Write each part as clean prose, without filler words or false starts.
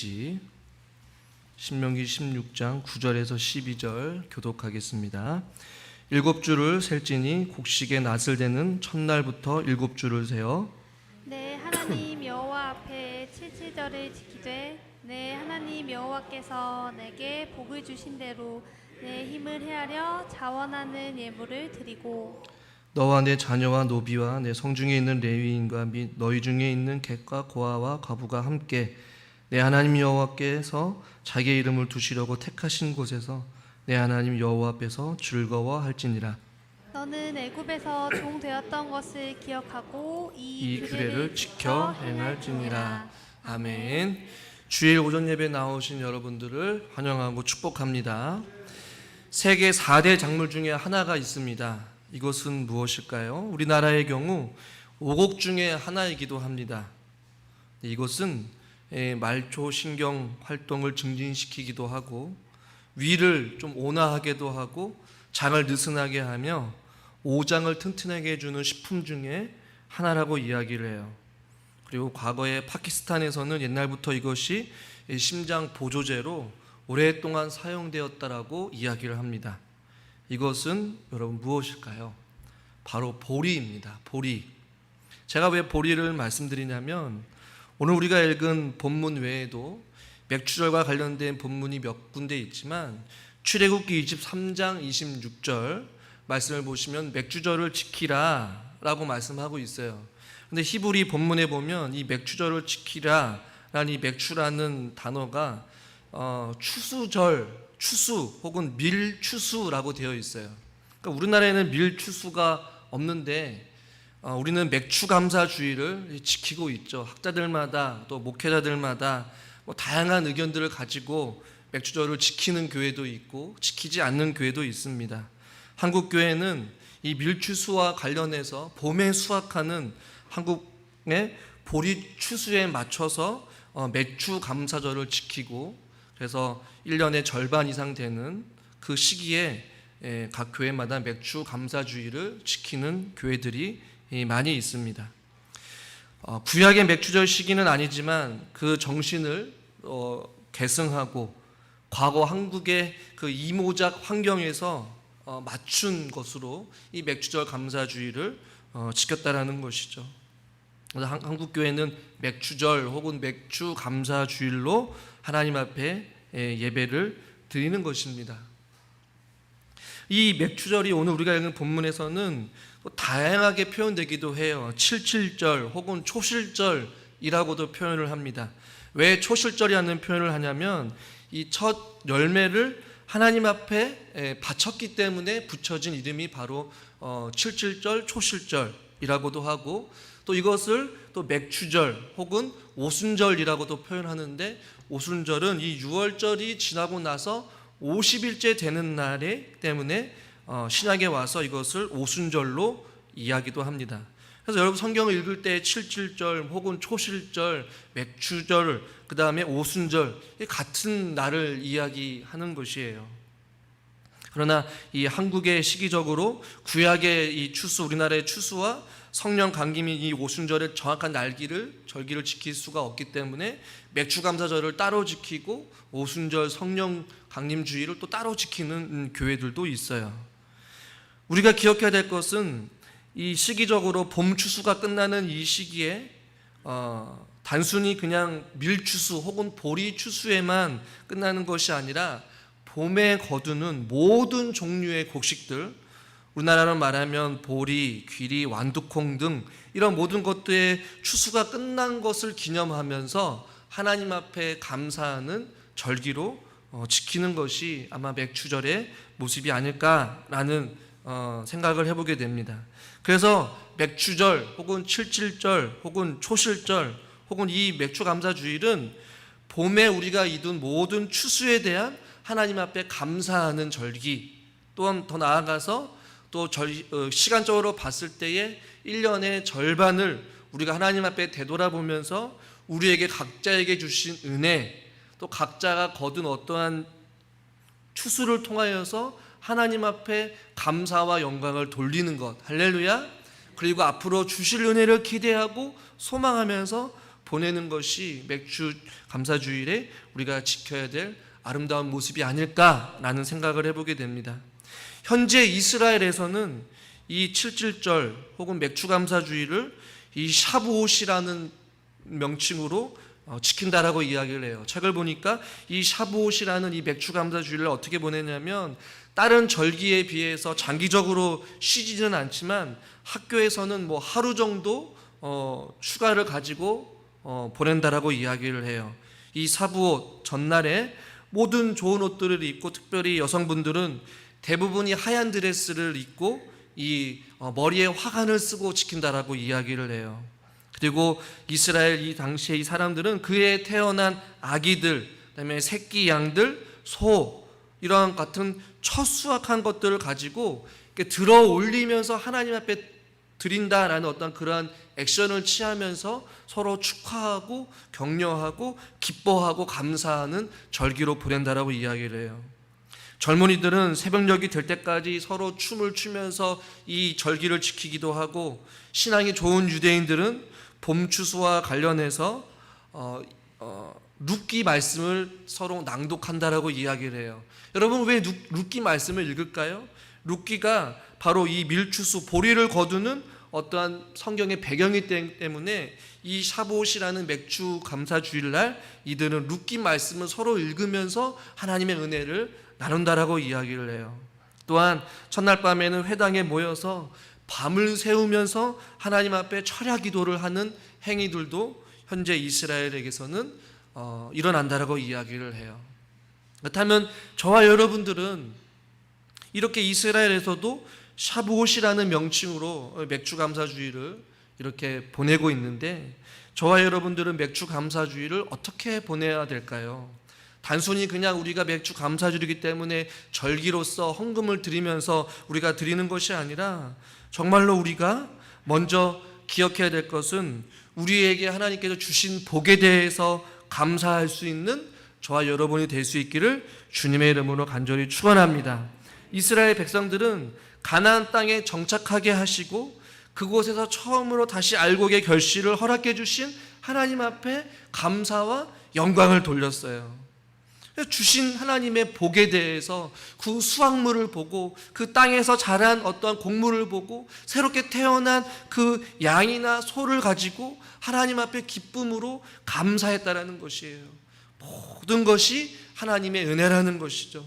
메시지 신명기 16장 9절에서 12절 교독하겠습니다. 7줄을 셀지니 곡식의 낫을 대는 첫날부터 7줄을 세어 내 하나님 여호와 앞에 7절을 지키되 내 하나님 여호와께서 내게 복을 주신 대로 내 힘을 헤아려 자원하는 예물을 드리고 너와 내 자녀와 노비와 내 성중에 있는 레위인과 및 너희 중에 있는 객과 고아와 과부가 함께 내 하나님 여호와께서 자기의 이름을 두시려고 택하신 곳에서 내 하나님 여호와 앞에서 즐거워할지니라. 너는 애굽에서 종 되었던 것을 기억하고 이 규례를 지켜 행할지니라. 아멘. 주일 오전 예배 나오신 여러분들을 환영하고 축복합니다. 세계 4대 작물 중에 하나가 있습니다. 이것은 무엇일까요? 우리나라의 경우 오곡 중에 하나이기도 합니다. 이것은 말초 신경 활동을 증진시키기도 하고 위를 좀 온화하게도 하고 장을 느슨하게 하며 오장을 튼튼하게 해주는 식품 중에 하나라고 이야기를 해요. 그리고 과거에 파키스탄에서는 옛날부터 이것이 심장 보조제로 오랫동안 사용되었다라고 이야기를 합니다. 이것은 여러분 무엇일까요? 바로 보리입니다. 보리. 제가 왜 보리를 말씀드리냐면 오늘 우리가 읽은 본문 외에도 맥주절과 관련된 본문이 몇 군데 있지만 출애굽기 23장 26절 말씀을 보시면 맥주절을 지키라 라고 말씀하고 있어요. 근데 히브리 본문에 보면 이 맥주절을 지키라 라는 이 맥주라는 단어가 추수절, 추수 혹은 밀추수라고 되어 있어요. 그러니까 우리나라에는 밀추수가 없는데 우리는 맥추감사주의를 지키고 있죠. 학자들마다 또 목회자들마다 다양한 의견들을 가지고 맥주절을 지키는 교회도 있고 지키지 않는 교회도 있습니다. 한국 교회는 이 밀추수와 관련해서 봄에 수확하는 한국의 보리 추수에 맞춰서 맥추감사절을 지키고 그래서 1년의 절반 이상 되는 그 시기에 각 교회마다 맥추감사주의를 지키는 교회들이 많이 있습니다. 구약의 맥주절 시기는 아니지만 그 정신을 계승하고 과거 한국의 그 이모작 환경에서 맞춘 것으로 이 맥주절 감사주의를 지켰다라는 것이죠. 그래서 한국 교회는 맥주절 혹은 맥주 감사주일로 하나님 앞에 예배를 드리는 것입니다. 이 맥주절이 오늘 우리가 읽은 본문에서는 다양하게 표현되기도 해요. 칠칠절 혹은 초실절이라고도 표현을 합니다. 왜 초실절이라는 표현을 하냐면 이 첫 열매를 하나님 앞에 바쳤기 때문에 붙여진 이름이 바로 칠칠절, 초실절이라고도 하고 또 이것을 또 맥주절 혹은 오순절이라고도 표현하는데 오순절은 이 6월절이 지나고 나서 50일째 되는 날에 때문에 신약에 와서 이것을 오순절로 이야기도 합니다. 그래서 여러분 성경을 읽을 때 칠칠절 혹은 초실절, 맥주절, 그 다음에 오순절 같은 날을 이야기하는 것이에요. 그러나 이 한국의 시기적으로 구약의 이 추수, 우리나라의 추수와 성령 감김인 이 오순절의 정확한 절기를 지킬 수가 없기 때문에 맥주감사절을 따로 지키고 오순절 성령 강림주의를 또 따로 지키는 교회들도 있어요. 우리가 기억해야 될 것은 이 시기적으로 봄 추수가 끝나는 이 시기에 단순히 그냥 밀추수 혹은 보리 추수에만 끝나는 것이 아니라 봄에 거두는 모든 종류의 곡식들, 우리나라로 말하면 보리, 귀리, 완두콩 등 이런 모든 것들의 추수가 끝난 것을 기념하면서 하나님 앞에 감사하는 절기로 지키는 것이 아마 맥주절의 모습이 아닐까라는 생각을 해보게 됩니다. 그래서 맥주절 혹은 칠칠절 혹은 초실절 혹은 이 맥주감사주일은 봄에 우리가 이룬 모든 추수에 대한 하나님 앞에 감사하는 절기, 또한 더 나아가서 또 시간적으로 봤을 때에 1년의 절반을 우리가 하나님 앞에 되돌아보면서 우리에게 각자에게 주신 은혜, 또 각자가 거둔 어떠한 추수를 통하여서 하나님 앞에 감사와 영광을 돌리는 것, 할렐루야. 그리고 앞으로 주실 은혜를 기대하고 소망하면서 보내는 것이 맥주 감사주일에 우리가 지켜야 될 아름다운 모습이 아닐까라는 생각을 해보게 됩니다. 현재 이스라엘에서는 이 칠칠절 혹은 맥주 감사주일을 이 샤부옷이라는 명칭으로 지킨다라고 이야기를 해요. 책을 보니까 이 샤부옷이라는 이 맥주 감사주일을 어떻게 보내냐면 다른 절기에 비해서 장기적으로 쉬지는 않지만 학교에서는 뭐 하루 정도 휴가를 가지고 보낸다라고 이야기를 해요. 이 샤부옷 전날에 모든 좋은 옷들을 입고, 특별히 여성분들은 대부분이 하얀 드레스를 입고 이 머리에 화관을 쓰고 지킨다라고 이야기를 해요. 그리고 이스라엘 이 당시에 이 사람들은 그에 태어난 아기들, 그다음에 새끼 양들, 소 이러한 같은 첫 수확한 것들을 가지고 들어 올리면서 하나님 앞에 드린다라는 어떤 그러한 액션을 취하면서 서로 축하하고 격려하고 기뻐하고 감사하는 절기로 보낸다라고 이야기를 해요. 젊은이들은 새벽녘이 될 때까지 서로 춤을 추면서 이 절기를 지키기도 하고, 신앙이 좋은 유대인들은 봄 추수와 관련해서 룻기 말씀을 서로 낭독한다라고 이야기를 해요. 여러분, 왜 룻기 말씀을 읽을까요? 룻기가 바로 이 밀추수, 보리를 거두는 어떠한 성경의 배경이 때문에 이 샤봇이라는 맥주 감사주일날 이들은 룻기 말씀을 서로 읽으면서 하나님의 은혜를 나눈다라고 이야기를 해요. 또한 첫날 밤에는 회당에 모여서 밤을 새우면서 하나님 앞에 철야 기도를 하는 행위들도 현재 이스라엘에게서는 일어난다라고 이야기를 해요. 그렇다면 저와 여러분들은 이렇게 이스라엘에서도 샤부옷이라는 명칭으로 맥주 감사주의를 이렇게 보내고 있는데, 저와 여러분들은 맥주 감사주의를 어떻게 보내야 될까요? 단순히 그냥 우리가 맥주 감사주이기 때문에 절기로서 헌금을 드리면서 우리가 드리는 것이 아니라, 정말로 우리가 먼저 기억해야 될 것은 우리에게 하나님께서 주신 복에 대해서 감사할 수 있는 저와 여러분이 될 수 있기를 주님의 이름으로 간절히 축원합니다. 이스라엘 백성들은 가나안 땅에 정착하게 하시고 그곳에서 처음으로 다시 알곡의 결실을 허락해 주신 하나님 앞에 감사와 영광을 돌렸어요. 주신 하나님의 복에 대해서 그 수확물을 보고, 그 땅에서 자란 어떠한 곡물을 보고, 새롭게 태어난 그 양이나 소를 가지고 하나님 앞에 기쁨으로 감사했다라는 것이에요. 모든 것이 하나님의 은혜라는 것이죠.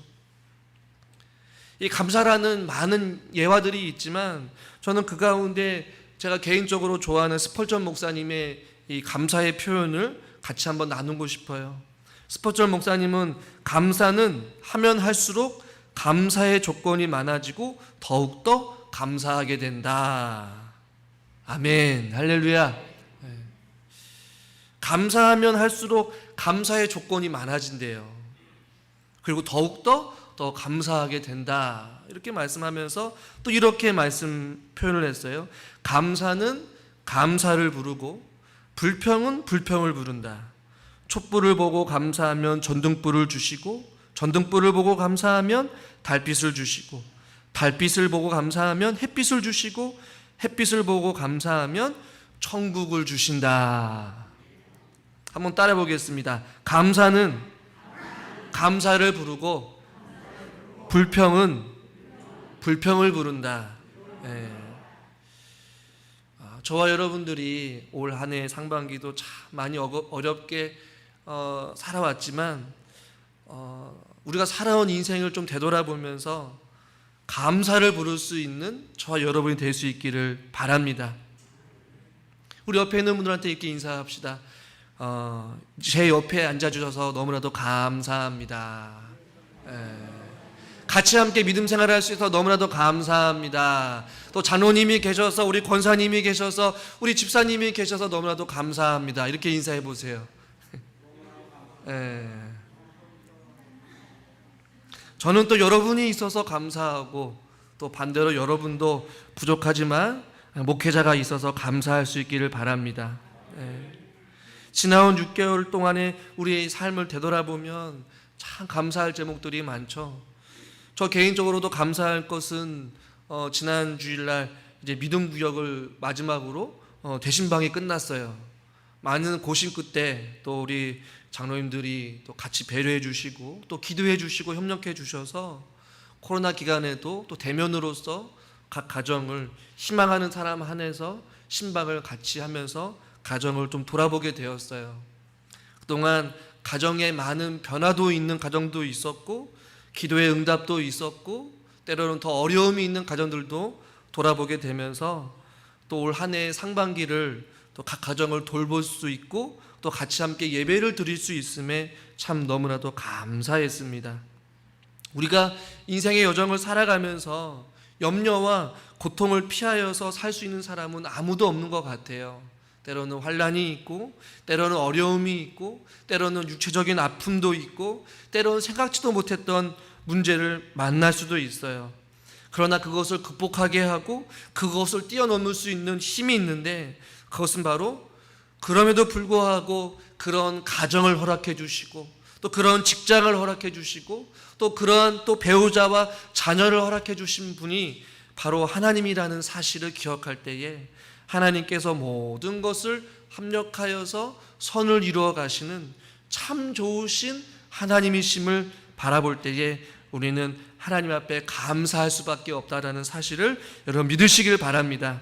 이 감사라는 많은 예화들이 있지만 저는 그 가운데 제가 개인적으로 좋아하는 스펄전 목사님의 이 감사의 표현을 같이 한번 나누고 싶어요. 스펄전 목사님은 감사는 하면 할수록 감사의 조건이 많아지고 더욱더 감사하게 된다. 아멘, 할렐루야. 감사하면 할수록 감사의 조건이 많아진대요. 그리고 더욱더 더 감사하게 된다, 이렇게 말씀하면서 또 이렇게 말씀 표현을 했어요. 감사는 감사를 부르고 불평은 불평을 부른다. 촛불을 보고 감사하면 전등불을 주시고, 전등불을 보고 감사하면 달빛을 주시고, 달빛을 보고 감사하면 햇빛을 주시고, 햇빛을 보고 감사하면 천국을 주신다. 한번 따라 보겠습니다. 감사는 감사를 부르고 불평은 불평을 부른다. 저와 여러분들이 올 한 해 상반기도 참 많이 어렵게 살아왔지만 우리가 살아온 인생을 좀 되돌아보면서 감사를 부를 수 있는 저와 여러분이 될 수 있기를 바랍니다. 우리 옆에 있는 분들한테 이렇게 인사합시다. 제 옆에 앉아주셔서 너무나도 감사합니다. 같이 함께 믿음 생활을 할 수 있어서 너무나도 감사합니다. 또 장로님이 계셔서, 우리 권사님이 계셔서, 우리 집사님이 계셔서 너무나도 감사합니다. 이렇게 인사해 보세요. 저는 또 여러분이 있어서 감사하고, 또 반대로 여러분도 부족하지만 목회자가 있어서 감사할 수 있기를 바랍니다. 지나온 6개월 동안의 우리의 삶을 되돌아보면 참 감사할 제목들이 많죠. 저 개인적으로도 감사할 것은 지난 주일날 이제 믿음 구역을 마지막으로 대신방이 끝났어요. 많은 고심 끝에 또 우리 장로님들이 또 같이 배려해 주시고 또 기도해 주시고 협력해 주셔서 코로나 기간에도 또 대면으로서 각 가정을 희망하는 사람 한해서 신방을 같이 하면서 가정을 좀 돌아보게 되었어요. 그동안 가정에 많은 변화도 있는 가정도 있었고 기도의 응답도 있었고 때로는 더 어려움이 있는 가정들도 돌아보게 되면서 또 올 한 해의 상반기를 또 각 가정을 돌볼 수 있고 또 같이 함께 예배를 드릴 수 있음에 참 너무나도 감사했습니다. 우리가 인생의 여정을 살아가면서 염려와 고통을 피하여서 살 수 있는 사람은 아무도 없는 것 같아요. 때로는 환난이 있고 때로는 어려움이 있고 때로는 육체적인 아픔도 있고 때로는 생각지도 못했던 문제를 만날 수도 있어요. 그러나 그것을 극복하게 하고 그것을 뛰어넘을 수 있는 힘이 있는데 그것은 바로 그럼에도 불구하고 그런 가정을 허락해 주시고 또 그런 직장을 허락해 주시고 또 그런 또 배우자와 자녀를 허락해 주신 분이 바로 하나님이라는 사실을 기억할 때에 하나님께서 모든 것을 합력하여서 선을 이루어 가시는 참 좋으신 하나님이심을 바라볼 때에 우리는 하나님 앞에 감사할 수밖에 없다라는 사실을 여러분 믿으시길 바랍니다.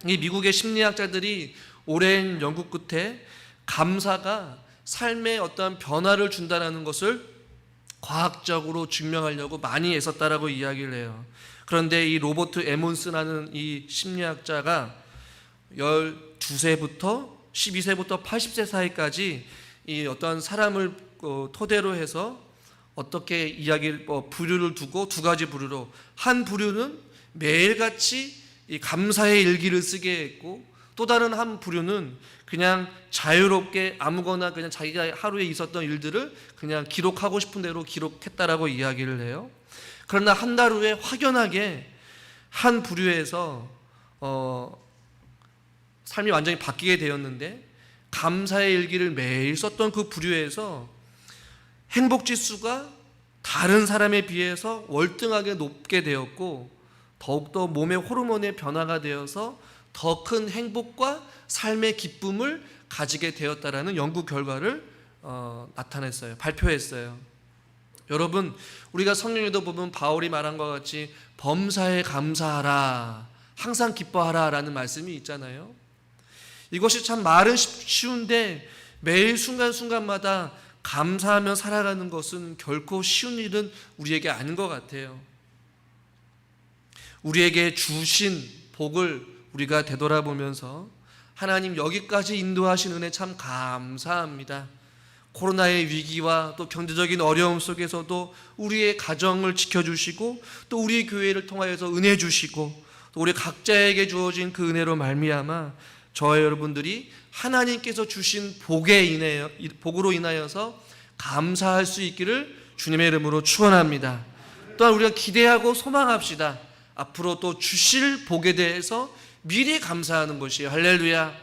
이 미국의 심리학자들이 오랜 연구 끝에 감사가 삶에 어떠한 변화를 준다는 것을 과학적으로 증명하려고 많이 애썼다라고 이야기를 해요. 그런데 이 로버트 에몬스라는 이 심리학자가 12세부터 12세부터 80세 사이까지 이 어떤 사람을 토대로 해서 어떻게 이야기를 부류를 두고 두 가지 부류로 한 부류는 매일같이 이 감사의 일기를 쓰게 했고 또 다른 한 부류는 그냥 자유롭게 아무거나 그냥 자기가 하루에 있었던 일들을 그냥 기록하고 싶은 대로 기록했다라고 이야기를 해요. 그러나 한 달 후에 확연하게 한 부류에서 삶이 완전히 바뀌게 되었는데 감사의 일기를 매일 썼던 그 부류에서 행복지수가 다른 사람에 비해서 월등하게 높게 되었고 더욱더 몸의 호르몬의 변화가 되어서 더 큰 행복과 삶의 기쁨을 가지게 되었다라는 연구 결과를 나타냈어요. 발표했어요. 여러분, 우리가 성경에도 보면 바울이 말한 것 같이 범사에 감사하라, 항상 기뻐하라 라는 말씀이 있잖아요. 이것이 참 말은 쉬운데 매일 순간순간마다 감사하며 살아가는 것은 결코 쉬운 일은 우리에게 아닌 것 같아요. 우리에게 주신 복을 우리가 되돌아보면서 하나님 여기까지 인도하신 은혜 참 감사합니다. 코로나의 위기와 또 경제적인 어려움 속에서도 우리의 가정을 지켜주시고 또 우리 교회를 통하여서 은혜 주시고 또 우리 각자에게 주어진 그 은혜로 말미암아 저와 여러분들이 하나님께서 주신 복으로 인하여서 감사할 수 있기를 주님의 이름으로 축원합니다. 또한 우리가 기대하고 소망합시다. 앞으로 또 주실 복에 대해서 미리 감사하는 것이에요. 할렐루야.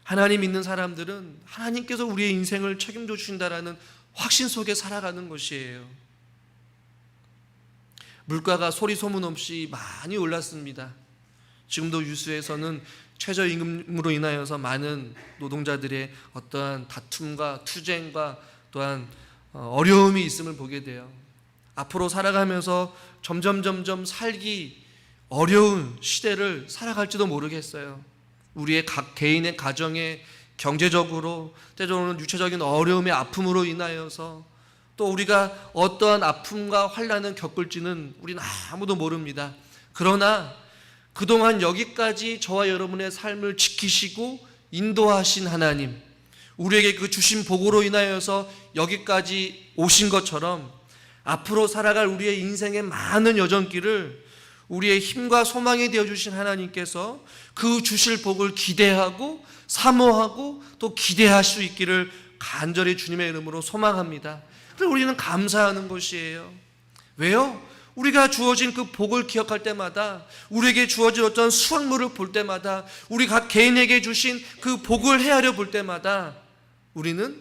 하나님 믿는 사람들은 하나님께서 우리의 인생을 책임져 주신다라는 확신 속에 살아가는 것이에요. 물가가 소리 소문 없이 많이 올랐습니다. 지금도 유수에서는 최저임금으로 인하여서 많은 노동자들의 어떠한 다툼과 투쟁과 또한 어려움이 있음을 보게 돼요. 앞으로 살아가면서 점점 살기 어려운 시대를 살아갈지도 모르겠어요. 우리의 각 개인의 가정에 경제적으로 때로는 육체적인 어려움의 아픔으로 인하여서 또 우리가 어떠한 아픔과 환난을 겪을지는 우리는 아무도 모릅니다. 그러나 그동안 여기까지 저와 여러분의 삶을 지키시고 인도하신 하나님, 우리에게 그 주신 복으로 인하여서 여기까지 오신 것처럼 앞으로 살아갈 우리의 인생의 많은 여정길을 우리의 힘과 소망이 되어주신 하나님께서 그 주실 복을 기대하고 사모하고 또 기대할 수 있기를 간절히 주님의 이름으로 소망합니다. 그래서 우리는 감사하는 것이에요. 왜요? 우리가 주어진 그 복을 기억할 때마다, 우리에게 주어진 어떤 수확물을 볼 때마다, 우리 각 개인에게 주신 그 복을 헤아려 볼 때마다 우리는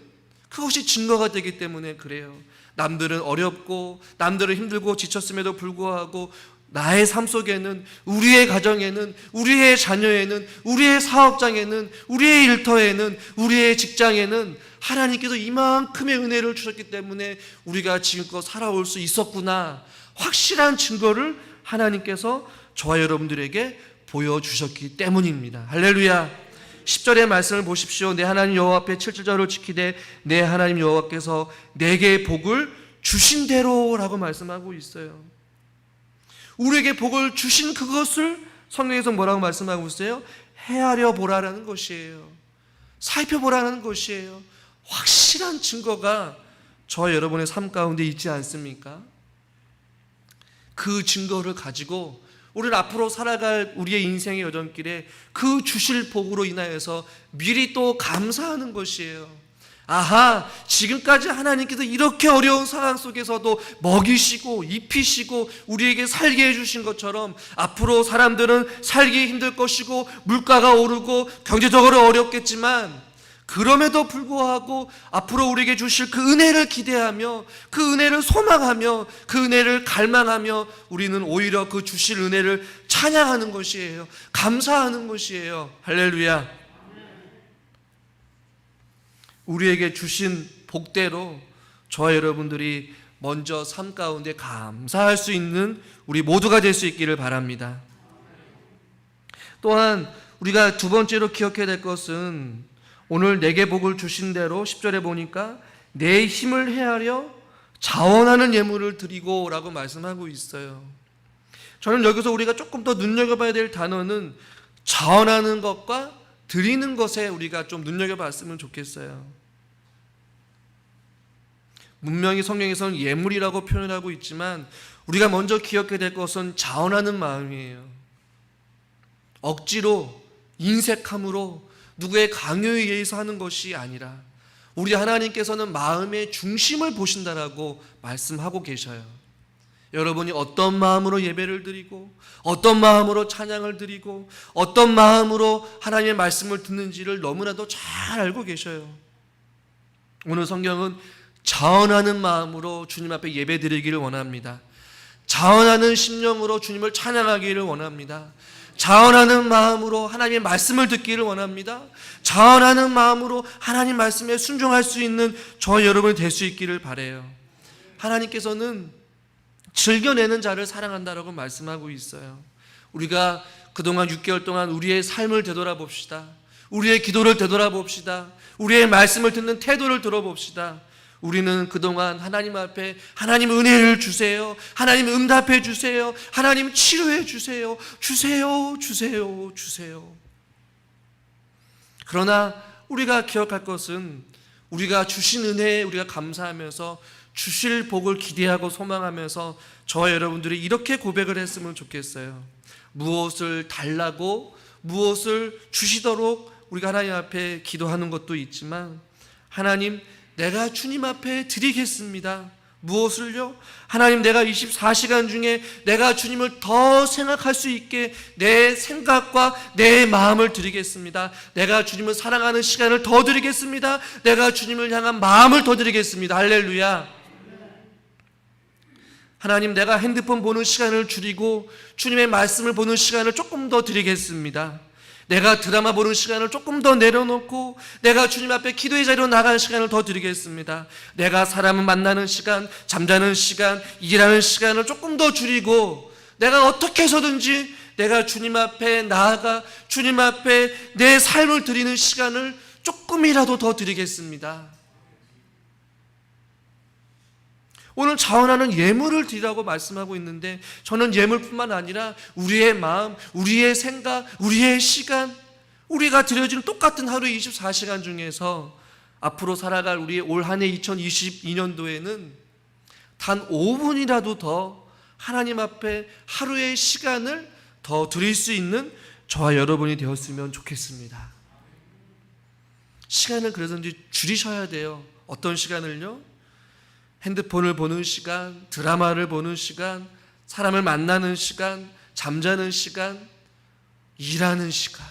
그것이 증거가 되기 때문에 그래요. 남들은 어렵고 남들은 힘들고 지쳤음에도 불구하고 나의 삶 속에는, 우리의 가정에는, 우리의 자녀에는, 우리의 사업장에는, 우리의 일터에는, 우리의 직장에는 하나님께서 이만큼의 은혜를 주셨기 때문에 우리가 지금껏 살아올 수 있었구나, 확실한 증거를 하나님께서 저와 여러분들에게 보여주셨기 때문입니다. 할렐루야. 10절의 말씀을 보십시오. 내 하나님 여호와 앞에 7절을 지키되 내 하나님 여호와께서 내게 복을 주신 대로라고 말씀하고 있어요. 우리에게 복을 주신 그것을 성경에서 뭐라고 말씀하고 있어요? 헤아려 보라라는 것이에요. 살펴보라는 것이에요. 확실한 증거가 저와 여러분의 삶 가운데 있지 않습니까? 그 증거를 가지고 우리는 앞으로 살아갈 우리의 인생의 여정길에 그 주실 복으로 인하여서 미리 또 감사하는 것이에요. 아하, 지금까지 하나님께서 이렇게 어려운 상황 속에서도 먹이시고 입히시고 우리에게 살게 해주신 것처럼 앞으로 사람들은 살기 힘들 것이고 물가가 오르고 경제적으로 어렵겠지만 그럼에도 불구하고 앞으로 우리에게 주실 그 은혜를 기대하며 그 은혜를 소망하며 그 은혜를 갈망하며 우리는 오히려 그 주실 은혜를 찬양하는 것이에요. 감사하는 것이에요. 할렐루야. 우리에게 주신 복대로 저와 여러분들이 먼저 삶 가운데 감사할 수 있는 우리 모두가 될 수 있기를 바랍니다. 또한 우리가 두 번째로 기억해야 될 것은 오늘 내게 복을 주신 대로 10절에 보니까 내 힘을 헤아려 자원하는 예물을 드리고 라고 말씀하고 있어요. 저는 여기서 우리가 조금 더 눈여겨봐야 될 단어는 자원하는 것과 드리는 것에 우리가 좀 눈여겨봤으면 좋겠어요. 분명히 성경에서는 예물이라고 표현하고 있지만 우리가 먼저 기억해야 될 것은 자원하는 마음이에요. 억지로 인색함으로 누구의 강요에 의해서 하는 것이 아니라 우리 하나님께서는 마음의 중심을 보신다라고 말씀하고 계셔요. 여러분이 어떤 마음으로 예배를 드리고 어떤 마음으로 찬양을 드리고 어떤 마음으로 하나님의 말씀을 듣는지를 너무나도 잘 알고 계셔요. 오늘 성경은 자원하는 마음으로 주님 앞에 예배 드리기를 원합니다. 자원하는 심령으로 주님을 찬양하기를 원합니다. 자원하는 마음으로 하나님의 말씀을 듣기를 원합니다. 자원하는 마음으로 하나님 말씀에 순종할 수 있는 저 여러분이 될 수 있기를 바라요. 하나님께서는 즐겨내는 자를 사랑한다라고 말씀하고 있어요. 우리가 그동안 6개월 동안 우리의 삶을 되돌아봅시다. 우리의 기도를 되돌아봅시다. 우리의 말씀을 듣는 태도를 들어봅시다. 우리는 그동안 하나님 앞에 하나님 은혜를 주세요. 하나님 응답해 주세요. 하나님 치료해 주세요. 주세요. 주세요. 주세요. 그러나 우리가 기억할 것은 우리가 주신 은혜에 우리가 감사하면서 주실 복을 기대하고 소망하면서 저와 여러분들이 이렇게 고백을 했으면 좋겠어요. 무엇을 달라고 무엇을 주시도록 우리가 하나님 앞에 기도하는 것도 있지만 하나님 내가 주님 앞에 드리겠습니다. 무엇을요? 하나님 내가 24시간 중에 내가 주님을 더 생각할 수 있게 내 생각과 내 마음을 드리겠습니다. 내가 주님을 사랑하는 시간을 더 드리겠습니다. 내가 주님을 향한 마음을 더 드리겠습니다. 할렐루야. 하나님 내가 핸드폰 보는 시간을 줄이고 주님의 말씀을 보는 시간을 조금 더 드리겠습니다. 내가 드라마 보는 시간을 조금 더 내려놓고 내가 주님 앞에 기도의 자리로 나가는 시간을 더 드리겠습니다. 내가 사람을 만나는 시간, 잠자는 시간, 일하는 시간을 조금 더 줄이고 내가 어떻게 해서든지 내가 주님 앞에 나아가 주님 앞에 내 삶을 드리는 시간을 조금이라도 더 드리겠습니다. 오늘 자원하는 예물을 드리라고 말씀하고 있는데 저는 예물뿐만 아니라 우리의 마음, 우리의 생각, 우리의 시간, 우리가 드려지는 똑같은 하루 24시간 중에서 앞으로 살아갈 우리의 올 한 해 2022년도에는 단 5분이라도 더 하나님 앞에 하루의 시간을 더 드릴 수 있는 저와 여러분이 되었으면 좋겠습니다. 시간을 그래서인지 줄이셔야 돼요. 어떤 시간을요? 핸드폰을 보는 시간, 드라마를 보는 시간, 사람을 만나는 시간, 잠자는 시간, 일하는 시간,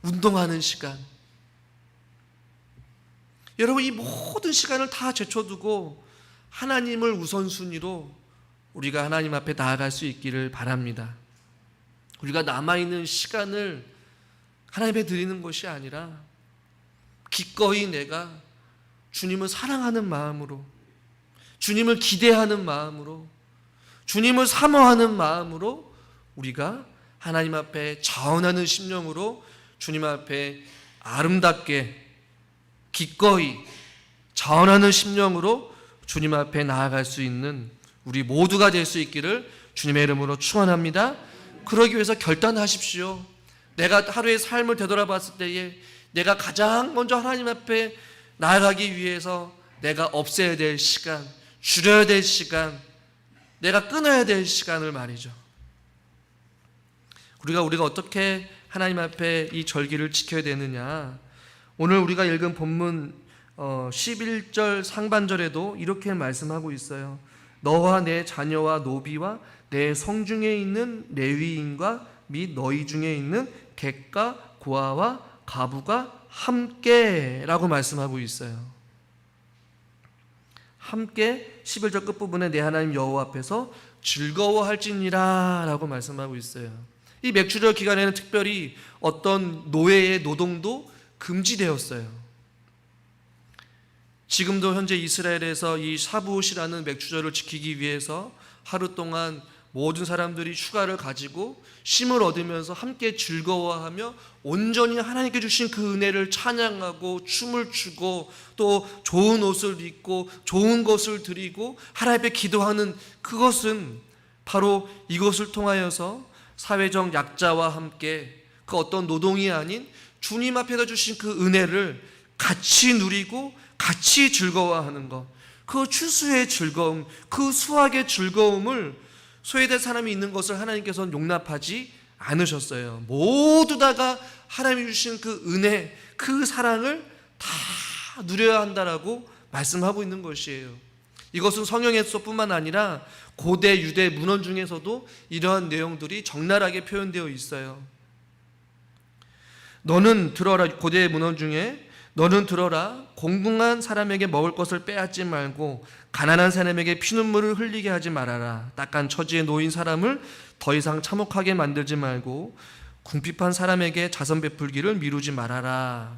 운동하는 시간. 여러분 이 모든 시간을 다 제쳐두고 하나님을 우선순위로 우리가 하나님 앞에 나아갈 수 있기를 바랍니다. 우리가 남아있는 시간을 하나님께 드리는 것이 아니라 기꺼이 내가 주님을 사랑하는 마음으로, 주님을 기대하는 마음으로, 주님을 사모하는 마음으로 우리가 하나님 앞에 자원하는 심령으로 주님 앞에 아름답게 기꺼이 자원하는 심령으로 주님 앞에 나아갈 수 있는 우리 모두가 될 수 있기를 주님의 이름으로 축원합니다. 그러기 위해서 결단하십시오. 내가 하루의 삶을 되돌아봤을 때에 내가 가장 먼저 하나님 앞에 나아가기 위해서 내가 없애야 될 시간, 줄여야 될 시간, 내가 끊어야 될 시간을 말이죠. 우리가 어떻게 하나님 앞에 이 절기를 지켜야 되느냐. 오늘 우리가 읽은 본문 11절 상반절에도 이렇게 말씀하고 있어요. 너와 내 자녀와 노비와 내 성중에 있는 레위인과 및 너희 중에 있는 객과 고아와 가부가 함께라고 말씀하고 있어요. 함께 11절 끝부분에 내 하나님 여호와 앞에서 즐거워할지니라 라고 말씀하고 있어요. 이 맥주절 기간에는 특별히 어떤 노예의 노동도 금지되었어요. 지금도 현재 이스라엘에서 이 샤부옷이라는 맥주절을 지키기 위해서 하루 동안 모든 사람들이 휴가를 가지고 쉼을 얻으면서 함께 즐거워하며 온전히 하나님께 주신 그 은혜를 찬양하고 춤을 추고 또 좋은 옷을 입고 좋은 것을 드리고 하나님 앞에 기도하는 그것은 바로 이것을 통하여서 사회적 약자와 함께 그 어떤 노동이 아닌 주님 앞에서 주신 그 은혜를 같이 누리고 같이 즐거워하는 것, 그 추수의 즐거움, 그 수확의 즐거움을 소외된 사람이 있는 것을 하나님께서는 용납하지 않으셨어요. 모두 다가 하나님이 주신 그 은혜, 그 사랑을 다 누려야 한다라고 말씀하고 있는 것이에요. 이것은 성경에서뿐만 아니라 고대 유대 문헌 중에서도 이러한 내용들이 적나라하게 표현되어 있어요. 너는 들어라, 고대 문헌 중에 너는 들어라, 공궁한 사람에게 먹을 것을 빼앗지 말고 가난한 사람에게 피눈물을 흘리게 하지 말아라. 딱한 처지에 놓인 사람을 더 이상 참혹하게 만들지 말고 궁핍한 사람에게 자선 베풀기를 미루지 말아라.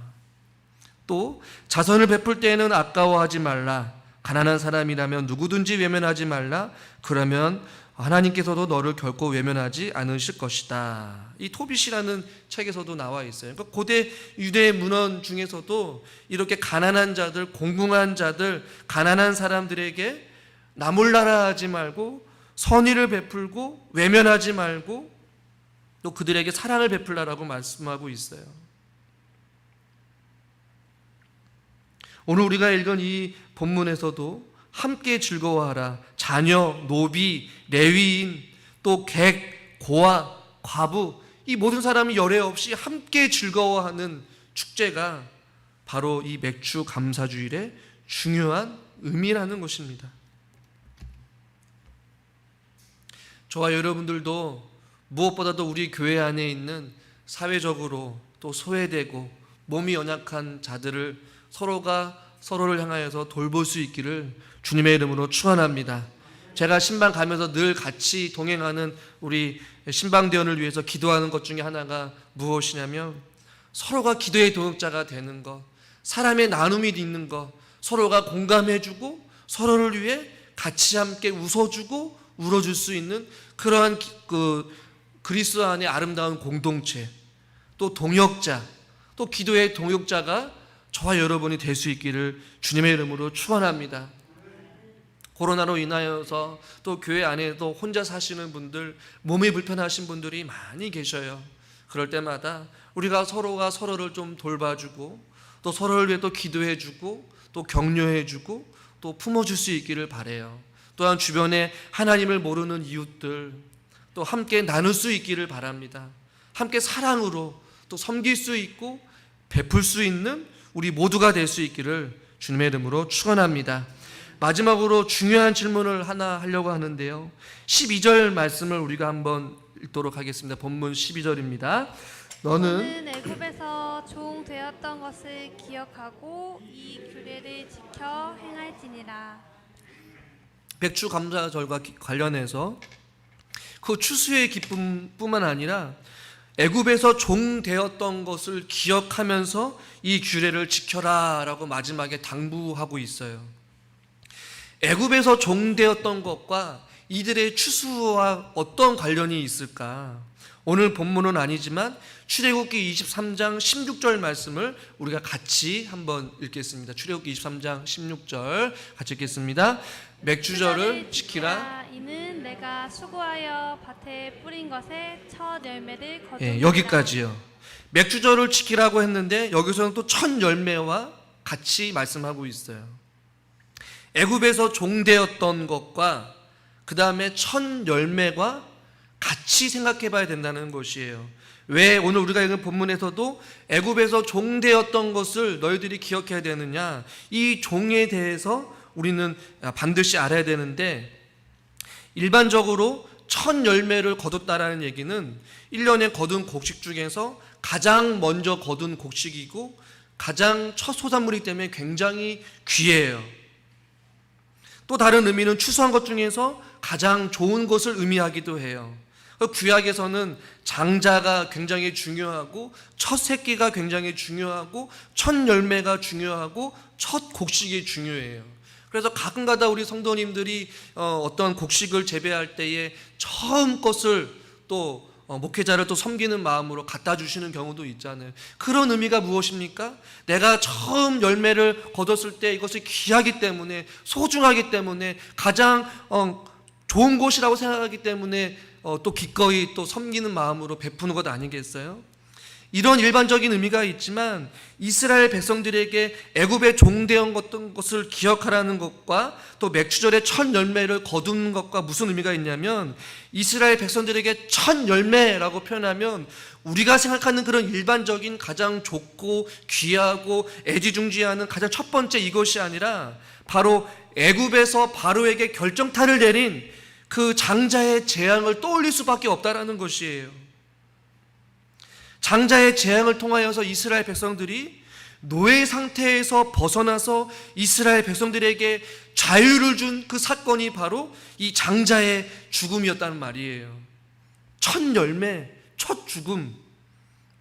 또 자선을 베풀 때에는 아까워하지 말라. 가난한 사람이라면 누구든지 외면하지 말라. 그러면 하나님께서도 너를 결코 외면하지 않으실 것이다. 이 토빗이라는 책에서도 나와 있어요. 그러니까 고대 유대 문헌 중에서도 이렇게 가난한 자들, 공궁한 자들, 가난한 사람들에게 나몰라라 하지 말고 선의를 베풀고 외면하지 말고 또 그들에게 사랑을 베풀라라고 말씀하고 있어요. 오늘 우리가 읽은 이 본문에서도 함께 즐거워하라. 자녀, 노비, 레위인, 또 객, 고아, 과부, 이 모든 사람이 열애 없이 함께 즐거워하는 축제가 바로 이 맥주 감사주일의 중요한 의미라는 것입니다. 저와 여러분들도 무엇보다도 우리 교회 안에 있는 사회적으로 또 소외되고 몸이 연약한 자들을 서로가 서로를 향하여서 돌볼 수 있기를 주님의 이름으로 축원합니다. 제가 신방 가면서 늘 같이 동행하는 우리 신방대원을 위해서 기도하는 것 중에 하나가 무엇이냐면 서로가 기도의 동역자가 되는 것, 사람의 나눔이 있는 것, 서로가 공감해주고 서로를 위해 같이 함께 웃어주고 울어줄 수 있는 그러한 그리스도 안의 아름다운 공동체, 또 동역자, 또 기도의 동역자가 저와 여러분이 될 수 있기를 주님의 이름으로 축원합니다. 코로나로 인하여서 또 교회 안에도 혼자 사시는 분들, 몸이 불편하신 분들이 많이 계셔요. 그럴 때마다 우리가 서로가 서로를 좀 돌봐주고 또 서로를 위해 또 기도해주고 또 격려해주고 또 품어줄 수 있기를 바라요. 또한 주변에 하나님을 모르는 이웃들 또 함께 나눌 수 있기를 바랍니다. 함께 사랑으로 또 섬길 수 있고 베풀 수 있는 우리 모두가 될 수 있기를 주님의 이름으로 축원합니다. 마지막으로 중요한 질문을 하나 하려고 하는데요. 12절 말씀을 우리가 한번 읽도록 하겠습니다. 본문 12절입니다. 너는 애굽에서 종 되었던 것을 기억하고 이 규례를 지켜 행할지니라. 백주 감사절과 관련해서 그 추수의 기쁨뿐만 아니라 애굽에서 종 되었던 것을 기억하면서 이 규례를 지켜라라고 마지막에 당부하고 있어요. 애굽에서 종 되었던 것과 이들의 추수와 어떤 관련이 있을까? 오늘 본문은 아니지만 출애굽기 23장 16절 말씀을 우리가 같이 한번 읽겠습니다. 출애굽기 23장 16절 같이 읽겠습니다. 맥주절을 지키라. 이는 내가 수고하여 밭에 뿌린 것의 첫 열매를 거두리라. 여기까지요. 맥주절을 지키라고 했는데 여기서는 또 첫 열매와 같이 말씀하고 있어요. 애굽에서 종되었던 것과 그 다음에 첫 열매가 같이 생각해 봐야 된다는 것이에요. 왜 오늘 우리가 읽은 본문에서도 애굽에서 종되었던 것을 너희들이 기억해야 되느냐, 이 종에 대해서 우리는 반드시 알아야 되는데, 일반적으로 첫 열매를 거뒀다라는 얘기는 1년에 거둔 곡식 중에서 가장 먼저 거둔 곡식이고 가장 첫 소산물이기 때문에 굉장히 귀해요. 또 다른 의미는 추수한 것 중에서 가장 좋은 것을 의미하기도 해요. 구약에서는 장자가 굉장히 중요하고 첫 새끼가 굉장히 중요하고 첫 열매가 중요하고 첫 곡식이 중요해요. 그래서 가끔가다 우리 성도님들이 어떤 곡식을 재배할 때에 처음 것을 또 목회자를 또 섬기는 마음으로 갖다 주시는 경우도 있잖아요. 그런 의미가 무엇입니까? 내가 처음 열매를 거뒀을 때 이것이 귀하기 때문에, 소중하기 때문에, 가장 좋은 것이라고 생각하기 때문에 또 기꺼이 또 섬기는 마음으로 베푸는 것 아니겠어요? 이런 일반적인 의미가 있지만 이스라엘 백성들에게 애굽에 종되었던 것을 기억하라는 것과 또 맥주절의 첫 열매를 거두는 것과 무슨 의미가 있냐면, 이스라엘 백성들에게 첫 열매라고 표현하면 우리가 생각하는 그런 일반적인 가장 좋고 귀하고 애지중지하는 가장 첫 번째 이것이 아니라 바로 애굽에서 바로에게 결정타를 내린 그 장자의 재앙을 떠올릴 수밖에 없다라는 것이에요. 장자의 재앙을 통하여서 이스라엘 백성들이 노예 상태에서 벗어나서 이스라엘 백성들에게 자유를 준 그 사건이 바로 이 장자의 죽음이었다는 말이에요. 첫 열매, 첫 죽음.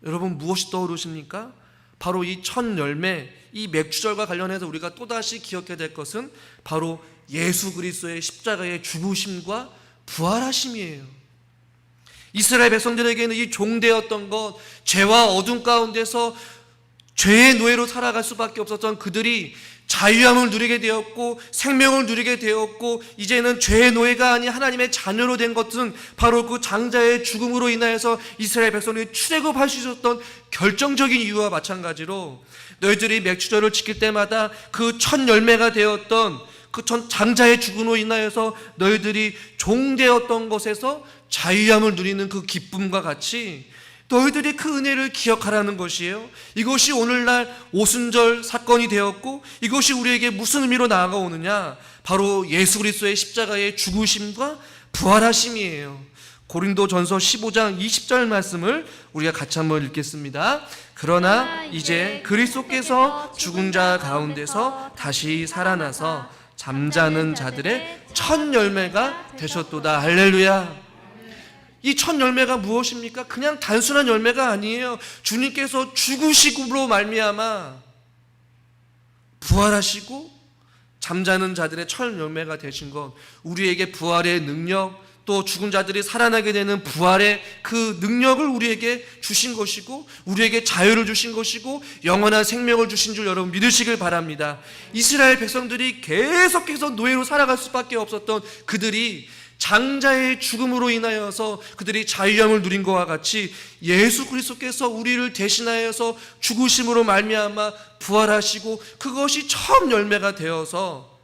여러분 무엇이 떠오르십니까? 바로 이 첫 열매, 이 맥주절과 관련해서 우리가 또다시 기억해야 될 것은 바로 예수 그리스도의 십자가의 죽으심과 부활하심이에요. 이스라엘 백성들에게는 이 종되었던 것, 죄와 어둠 가운데서 죄의 노예로 살아갈 수밖에 없었던 그들이 자유함을 누리게 되었고 생명을 누리게 되었고 이제는 죄의 노예가 아닌 하나님의 자녀로 된 것은 바로 그 장자의 죽음으로 인하여서 이스라엘 백성들이 출애굽할 수 있었던 결정적인 이유와 마찬가지로 너희들이 맥주절을 지킬 때마다 그 첫 열매가 되었던 그 장자의 죽음으로 인하여서 너희들이 종되었던 것에서 자유함을 누리는 그 기쁨과 같이 너희들이 그 은혜를 기억하라는 것이에요. 이것이 오늘날 오순절 사건이 되었고 이것이 우리에게 무슨 의미로 나아가오느냐, 바로 예수 그리스도의 십자가의 죽으심과 부활하심이에요. 고린도전서 15장 20절 말씀을 우리가 같이 한번 읽겠습니다. 그러나 이제 그리스도께서 죽은 자 가운데서 다시 살아나서 잠자는 자들의 첫 열매가 되셨도다. 할렐루야. 이 첫 열매가 무엇입니까? 그냥 단순한 열매가 아니에요. 주님께서 죽으시고 말미암아 부활하시고 잠자는 자들의 첫 열매가 되신 것, 우리에게 부활의 능력, 또 죽은 자들이 살아나게 되는 부활의 그 능력을 우리에게 주신 것이고 우리에게 자유를 주신 것이고 영원한 생명을 주신 줄 여러분 믿으시길 바랍니다. 이스라엘 백성들이 계속해서 노예로 살아갈 수밖에 없었던 그들이 장자의 죽음으로 인하여서 그들이 자유함을 누린 것과 같이 예수 그리스도께서 우리를 대신하여서 죽으심으로 말미암아 부활하시고 그것이 처음 열매가 되어서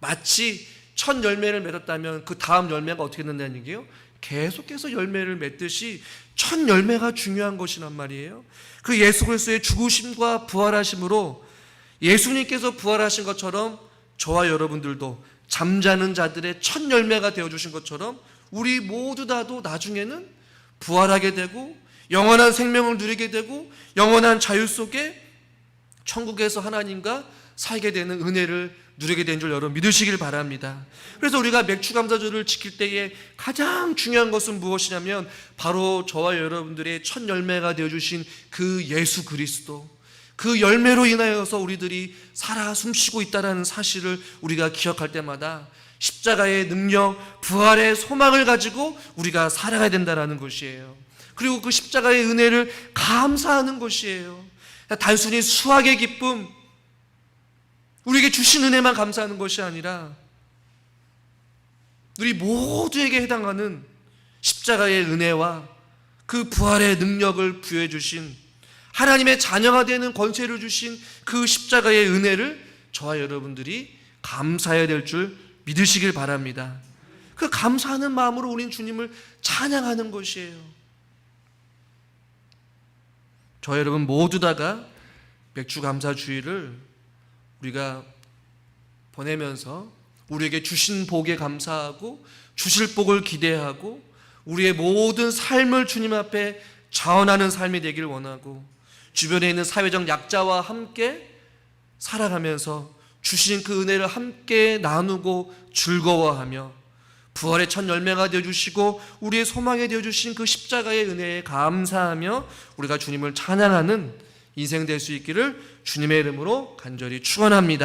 마치 첫 열매를 맺었다면 그 다음 열매가 어떻게 된다는 얘기예요? 계속해서 열매를 맺듯이 첫 열매가 중요한 것이란 말이에요. 그 예수 그리스도의 죽으심과 부활하심으로 예수님께서 부활하신 것처럼 저와 여러분들도 잠자는 자들의 첫 열매가 되어주신 것처럼 우리 모두 다도 나중에는 부활하게 되고 영원한 생명을 누리게 되고 영원한 자유 속에 천국에서 하나님과 살게 되는 은혜를 누리게 된 줄 여러분 믿으시길 바랍니다. 그래서 우리가 맥주감사절을 지킬 때에 가장 중요한 것은 무엇이냐면 바로 저와 여러분들의 첫 열매가 되어주신 그 예수 그리스도, 그 열매로 인하여서 우리들이 살아 숨쉬고 있다는 사실을 우리가 기억할 때마다 십자가의 능력, 부활의 소망을 가지고 우리가 살아가야 된다는 것이에요. 그리고 그 십자가의 은혜를 감사하는 것이에요. 단순히 수학의 기쁨, 우리에게 주신 은혜만 감사하는 것이 아니라 우리 모두에게 해당하는 십자가의 은혜와 그 부활의 능력을 부여해 주신 하나님의 자녀가 되는 권세를 주신 그 십자가의 은혜를 저와 여러분들이 감사해야 될 줄 믿으시길 바랍니다. 그 감사하는 마음으로 우리는 주님을 찬양하는 것이에요. 저와 여러분 모두 다가 맥주감사주의를 우리가 보내면서 우리에게 주신 복에 감사하고 주실 복을 기대하고 우리의 모든 삶을 주님 앞에 자원하는 삶이 되길 원하고 주변에 있는 사회적 약자와 함께 살아가면서 주신 그 은혜를 함께 나누고 즐거워하며 부활의 첫 열매가 되어주시고 우리의 소망이 되어주신 그 십자가의 은혜에 감사하며 우리가 주님을 찬양하는 인생 될 수 있기를 주님의 이름으로 간절히 축원합니다.